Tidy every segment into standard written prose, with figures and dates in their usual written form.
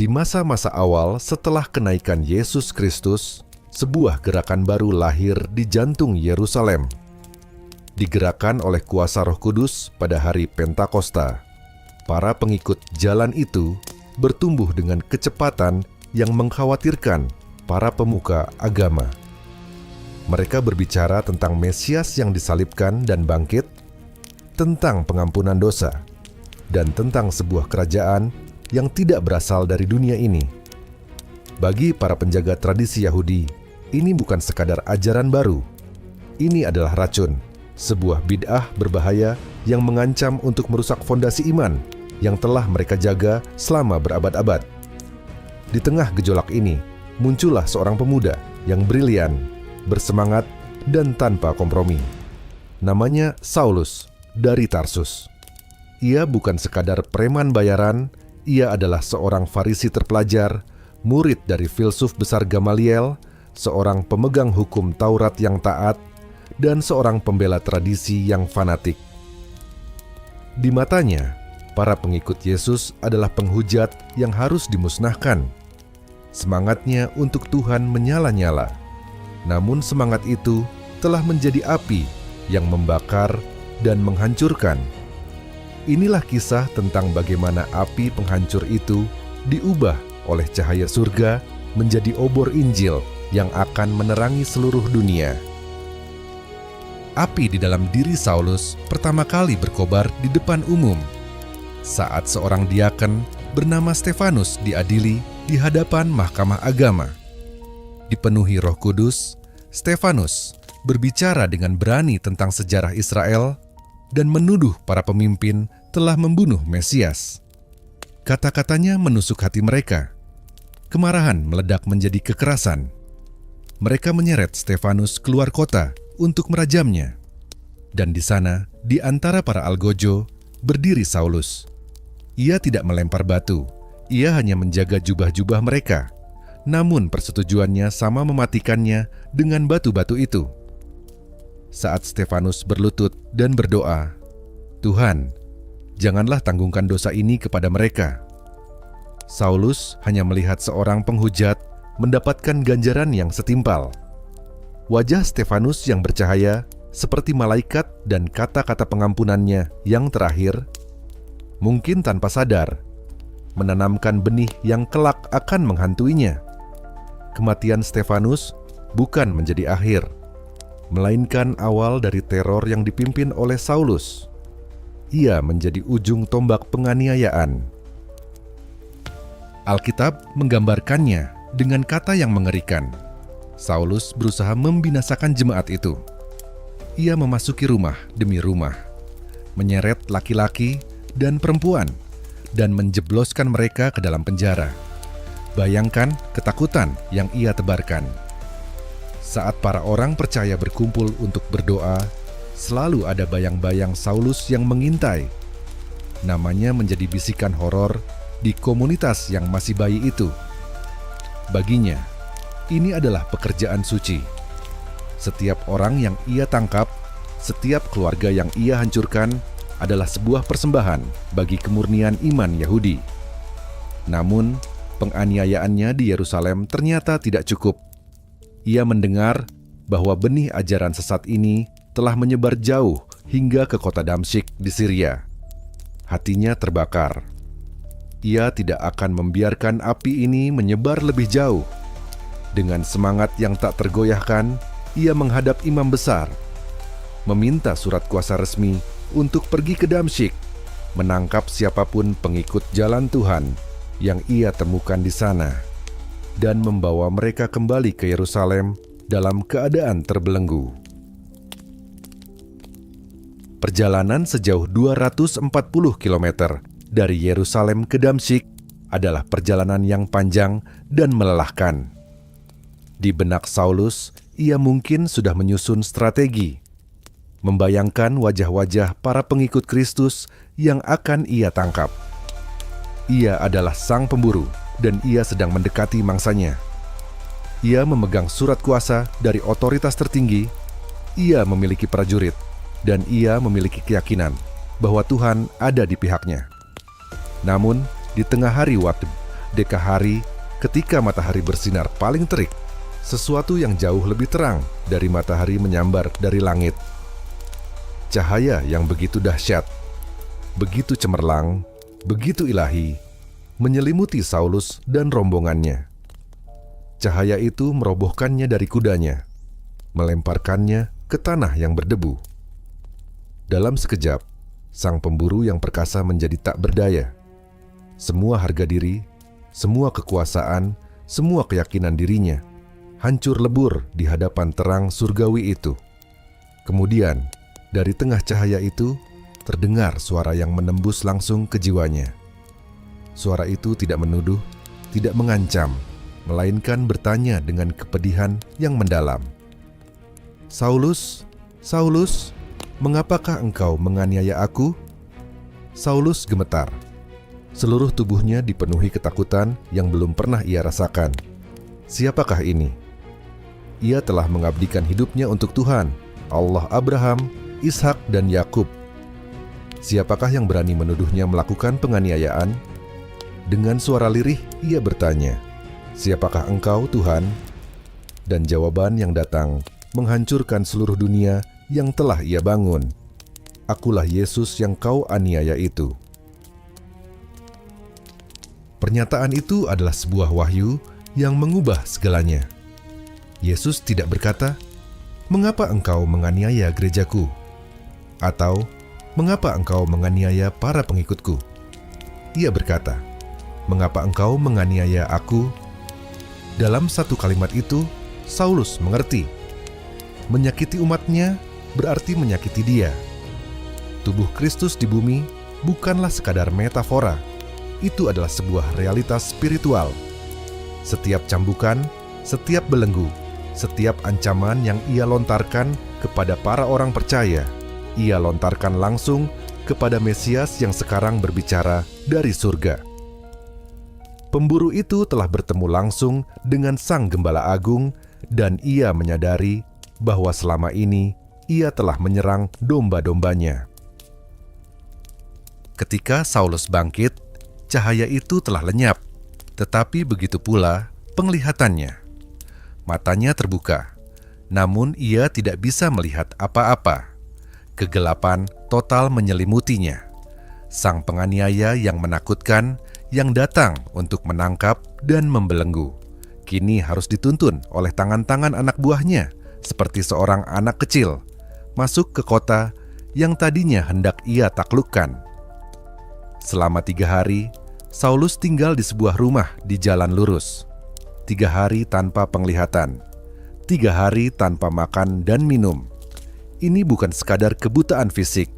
Di masa-masa awal setelah kenaikan Yesus Kristus, sebuah gerakan baru lahir di jantung Yerusalem. Digerakkan oleh kuasa Roh Kudus pada hari Pentakosta, para pengikut jalan itu bertumbuh dengan kecepatan yang mengkhawatirkan para pemuka agama. Mereka berbicara tentang Mesias yang disalibkan dan bangkit, tentang pengampunan dosa, dan tentang sebuah kerajaan yang tidak berasal dari dunia ini. Bagi para penjaga tradisi Yahudi, ini bukan sekadar ajaran baru. Ini adalah racun, sebuah bid'ah berbahaya yang mengancam untuk merusak fondasi iman yang telah mereka jaga selama berabad-abad. Di tengah gejolak ini, muncullah seorang pemuda yang brilian, bersemangat, dan tanpa kompromi. Namanya Saulus dari Tarsus. Ia bukan sekadar preman bayaran, ia adalah seorang Farisi terpelajar, murid dari filsuf besar Gamaliel, seorang pemegang hukum Taurat yang taat, dan seorang pembela tradisi yang fanatik. Di matanya, para pengikut Yesus adalah penghujat yang harus dimusnahkan. Semangatnya untuk Tuhan menyala-nyala. Namun semangat itu telah menjadi api yang membakar dan menghancurkan. Inilah kisah tentang bagaimana api penghancur itu diubah oleh cahaya surga menjadi obor Injil yang akan menerangi seluruh dunia. Api di dalam diri Saulus pertama kali berkobar di depan umum saat seorang diaken bernama Stefanus diadili di hadapan Mahkamah Agama. Dipenuhi Roh Kudus, Stefanus berbicara dengan berani tentang sejarah Israel dan menuduh para pemimpin telah membunuh Mesias. Kata-katanya menusuk hati mereka. Kemarahan meledak menjadi kekerasan. Mereka menyeret Stefanus keluar kota untuk merajamnya. Dan di sana, di antara para algojo, berdiri Saulus. Ia tidak melempar batu, ia hanya menjaga jubah-jubah mereka. Namun persetujuannya sama mematikannya dengan batu-batu itu. Saat Stefanus berlutut dan berdoa, "Tuhan, janganlah tanggungkan dosa ini kepada mereka." Saulus hanya melihat seorang penghujat mendapatkan ganjaran yang setimpal. Wajah Stefanus yang bercahaya seperti malaikat dan kata-kata pengampunannya yang terakhir, mungkin tanpa sadar, menanamkan benih yang kelak akan menghantuinya. Kematian Stefanus bukan menjadi akhir, melainkan awal dari teror yang dipimpin oleh Saulus. Ia menjadi ujung tombak penganiayaan. Alkitab menggambarkannya dengan kata yang mengerikan. Saulus berusaha membinasakan jemaat itu. Ia memasuki rumah demi rumah, menyeret laki-laki dan perempuan, dan menjebloskan mereka ke dalam penjara. Bayangkan ketakutan yang ia tebarkan. Saat para orang percaya berkumpul untuk berdoa, selalu ada bayang-bayang Saulus yang mengintai. Namanya menjadi bisikan horor di komunitas yang masih bayi itu. Baginya, ini adalah pekerjaan suci. Setiap orang yang ia tangkap, setiap keluarga yang ia hancurkan adalah sebuah persembahan bagi kemurnian iman Yahudi. Namun, penganiayaannya di Yerusalem ternyata tidak cukup. Ia mendengar bahwa benih ajaran sesat ini telah menyebar jauh hingga ke kota Damsyik di Syria. Hatinya terbakar. Ia tidak akan membiarkan api ini menyebar lebih jauh. Dengan semangat yang tak tergoyahkan, ia menghadap imam besar, meminta surat kuasa resmi untuk pergi ke Damsyik, menangkap siapapun pengikut jalan Tuhan yang ia temukan di sana, dan membawa mereka kembali ke Yerusalem dalam keadaan terbelenggu. Perjalanan sejauh 240 km dari Yerusalem ke Damsyik adalah perjalanan yang panjang dan melelahkan. Di benak Saulus, ia mungkin sudah menyusun strategi, membayangkan wajah-wajah para pengikut Kristus yang akan ia tangkap. Ia adalah sang pemburu dan ia sedang mendekati mangsanya. Ia memegang surat kuasa dari otoritas tertinggi, ia memiliki prajurit, dan ia memiliki keyakinan bahwa Tuhan ada di pihaknya. Namun, di tengah hari waktu, deka hari ketika matahari bersinar paling terik, sesuatu yang jauh lebih terang dari matahari menyambar dari langit. Cahaya yang begitu dahsyat, begitu cemerlang, begitu ilahi, menyelimuti Saulus dan rombongannya. Cahaya itu merobohkannya dari kudanya, melemparkannya ke tanah yang berdebu. Dalam sekejap, sang pemburu yang perkasa menjadi tak berdaya. Semua harga diri, semua kekuasaan, semua keyakinan dirinya hancur lebur di hadapan terang surgawi itu. Kemudian, dari tengah cahaya itu, terdengar suara yang menembus langsung ke jiwanya. Suara itu tidak menuduh, tidak mengancam, melainkan bertanya dengan kepedihan yang mendalam. "Saulus, Saulus, mengapakah engkau menganiaya aku?" Saulus gemetar. Seluruh tubuhnya dipenuhi ketakutan yang belum pernah ia rasakan. Siapakah ini? Ia telah mengabdikan hidupnya untuk Tuhan, Allah Abraham, Ishak, dan Yakub. Siapakah yang berani menuduhnya melakukan penganiayaan? Dengan suara lirih ia bertanya, "Siapakah engkau, Tuhan?" Dan jawaban yang datang menghancurkan seluruh dunia yang telah ia bangun. "Akulah Yesus yang kau aniaya itu." Pernyataan itu adalah sebuah wahyu yang mengubah segalanya. Yesus tidak berkata, "Mengapa engkau menganiaya gerejaku?" Atau, "Mengapa engkau menganiaya para pengikutku?" Ia berkata, "Mengapa engkau menganiaya aku?" Dalam satu kalimat itu, Saulus mengerti. Menyakiti umatnya berarti menyakiti dia. Tubuh Kristus di bumi bukanlah sekadar metafora. Itu adalah sebuah realitas spiritual. Setiap cambukan, setiap belenggu, setiap ancaman yang ia lontarkan kepada para orang percaya, ia lontarkan langsung kepada Mesias yang sekarang berbicara dari surga. Pemburu itu telah bertemu langsung dengan Sang Gembala Agung, dan ia menyadari bahwa selama ini ia telah menyerang domba-dombanya. Ketika Saulus bangkit, cahaya itu telah lenyap, tetapi begitu pula penglihatannya. Matanya terbuka, namun ia tidak bisa melihat apa-apa. Kegelapan total menyelimutinya. Sang penganiaya yang menakutkan, yang datang untuk menangkap dan membelenggu, kini harus dituntun oleh tangan-tangan anak buahnya, seperti seorang anak kecil, masuk ke kota yang tadinya hendak ia taklukkan. Selama 3 hari, Saulus tinggal di sebuah rumah di jalan lurus. 3 hari tanpa penglihatan, 3 hari tanpa makan dan minum. Ini bukan sekadar kebutaan fisik.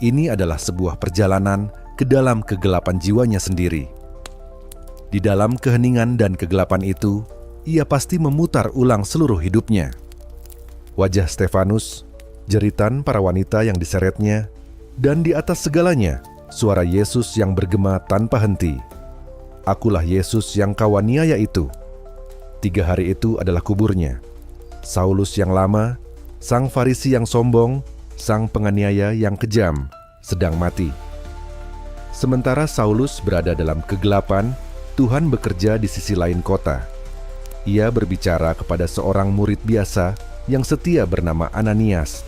Ini adalah sebuah perjalanan ke dalam kegelapan jiwanya sendiri. Di dalam keheningan dan kegelapan itu, ia pasti memutar ulang seluruh hidupnya. Wajah Stefanus, jeritan para wanita yang diseretnya, dan di atas segalanya, suara Yesus yang bergema tanpa henti. "Akulah Yesus yang kau aniaya itu." 3 hari itu adalah kuburnya. Saulus yang lama, sang Farisi yang sombong, sang penganiaya yang kejam, sedang mati. Sementara Saulus berada dalam kegelapan, Tuhan bekerja di sisi lain kota. Ia berbicara kepada seorang murid biasa yang setia bernama Ananias.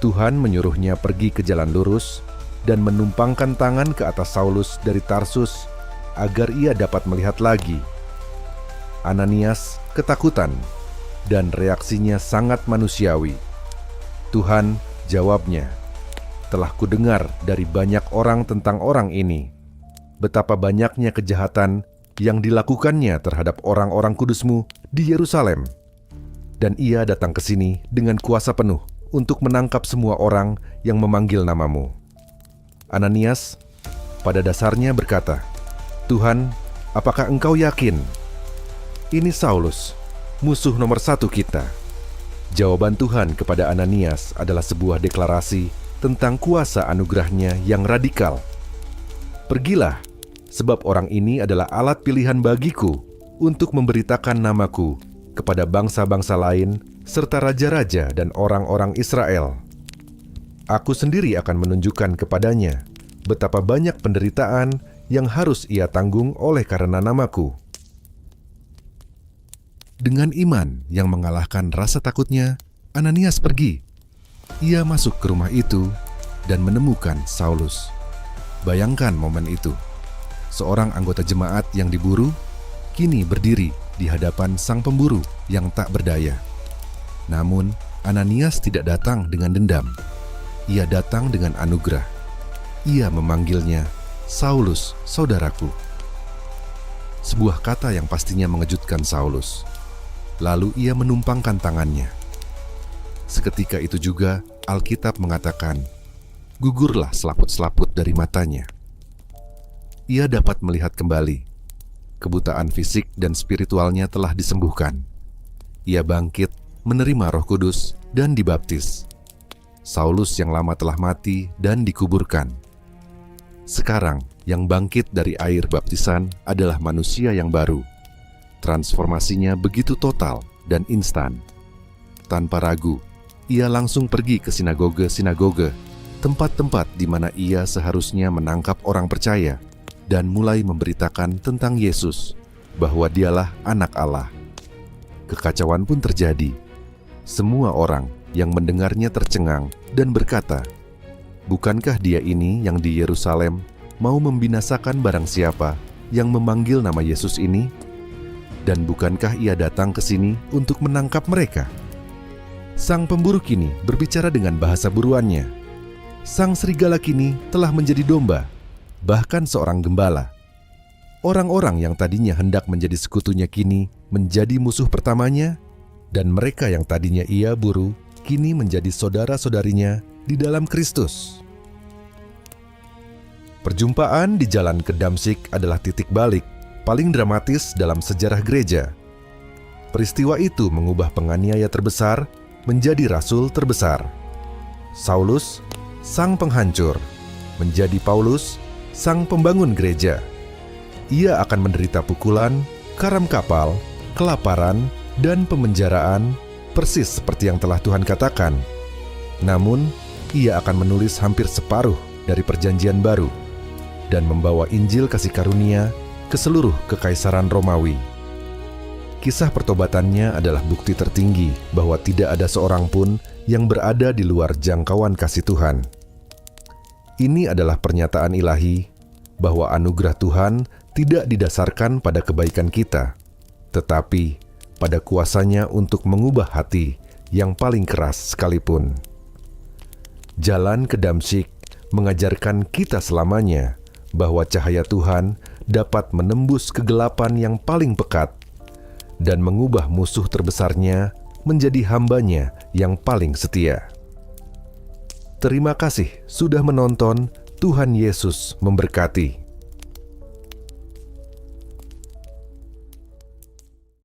Tuhan menyuruhnya pergi ke jalan lurus dan menumpangkan tangan ke atas Saulus dari Tarsus agar ia dapat melihat lagi. Ananias ketakutan dan reaksinya sangat manusiawi. "Tuhan," jawabnya, "telah kudengar dari banyak orang tentang orang ini, betapa banyaknya kejahatan yang dilakukannya terhadap orang-orang kudus-Mu di Yerusalem. Dan ia datang ke sini dengan kuasa penuh untuk menangkap semua orang yang memanggil nama-Mu." Ananias pada dasarnya berkata, "Tuhan, apakah engkau yakin? Ini Saulus, musuh nomor 1 kita." Jawaban Tuhan kepada Ananias adalah sebuah deklarasi tentang kuasa anugerahnya yang radikal. "Pergilah, sebab orang ini adalah alat pilihan bagiku untuk memberitakan namaku kepada bangsa-bangsa lain serta raja-raja dan orang-orang Israel. Aku sendiri akan menunjukkan kepadanya betapa banyak penderitaan yang harus ia tanggung oleh karena namaku." Dengan iman yang mengalahkan rasa takutnya, Ananias pergi. Ia masuk ke rumah itu dan menemukan Saulus. Bayangkan momen itu. Seorang anggota jemaat yang diburu, kini berdiri di hadapan sang pemburu yang tak berdaya. Namun, Ananias tidak datang dengan dendam. Ia datang dengan anugerah. Ia memanggilnya, "Saulus, saudaraku." Sebuah kata yang pastinya mengejutkan Saulus. Lalu ia menumpangkan tangannya. Seketika itu juga Alkitab mengatakan, gugurlah selaput-selaput dari matanya. Ia dapat melihat kembali. Kebutaan fisik dan spiritualnya telah disembuhkan. Ia bangkit, menerima Roh Kudus, dan dibaptis. Saulus yang lama telah mati dan dikuburkan. Sekarang, yang bangkit dari air baptisan adalah manusia yang baru. Transformasinya begitu total dan instan. Tanpa ragu, ia langsung pergi ke sinagoge-sinagoge, tempat-tempat di mana ia seharusnya menangkap orang percaya, dan mulai memberitakan tentang Yesus, bahwa dialah Anak Allah. Kekacauan pun terjadi. Semua orang yang mendengarnya tercengang dan berkata, "Bukankah dia ini yang di Yerusalem mau membinasakan barang siapa yang memanggil nama Yesus ini? Dan bukankah ia datang ke sini untuk menangkap mereka?" Sang pemburu kini berbicara dengan bahasa buruannya. Sang serigala kini telah menjadi domba, bahkan seorang gembala. Orang-orang yang tadinya hendak menjadi sekutunya kini menjadi musuh pertamanya, dan mereka yang tadinya ia buru kini menjadi saudara-saudarinya di dalam Kristus. Perjumpaan di jalan ke Damsyik adalah titik balik paling dramatis dalam sejarah gereja. Peristiwa itu mengubah penganiaya terbesar menjadi rasul terbesar. Saulus, sang penghancur, menjadi Paulus, sang pembangun gereja. Ia akan menderita pukulan, karam kapal, kelaparan, dan pemenjaraan, persis seperti yang telah Tuhan katakan. Namun, ia akan menulis hampir separuh dari Perjanjian Baru dan membawa Injil kasih karunia ke seluruh kekaisaran Romawi. Kisah pertobatannya adalah bukti tertinggi bahwa tidak ada seorang pun yang berada di luar jangkauan kasih Tuhan. Ini adalah pernyataan ilahi bahwa anugerah Tuhan tidak didasarkan pada kebaikan kita, tetapi pada kuasanya untuk mengubah hati yang paling keras sekalipun. Jalan ke Damsyik mengajarkan kita selamanya bahwa cahaya Tuhan dapat menembus kegelapan yang paling pekat dan mengubah musuh terbesarnya menjadi hambanya yang paling setia. Terima kasih sudah menonton. Tuhan Yesus memberkati.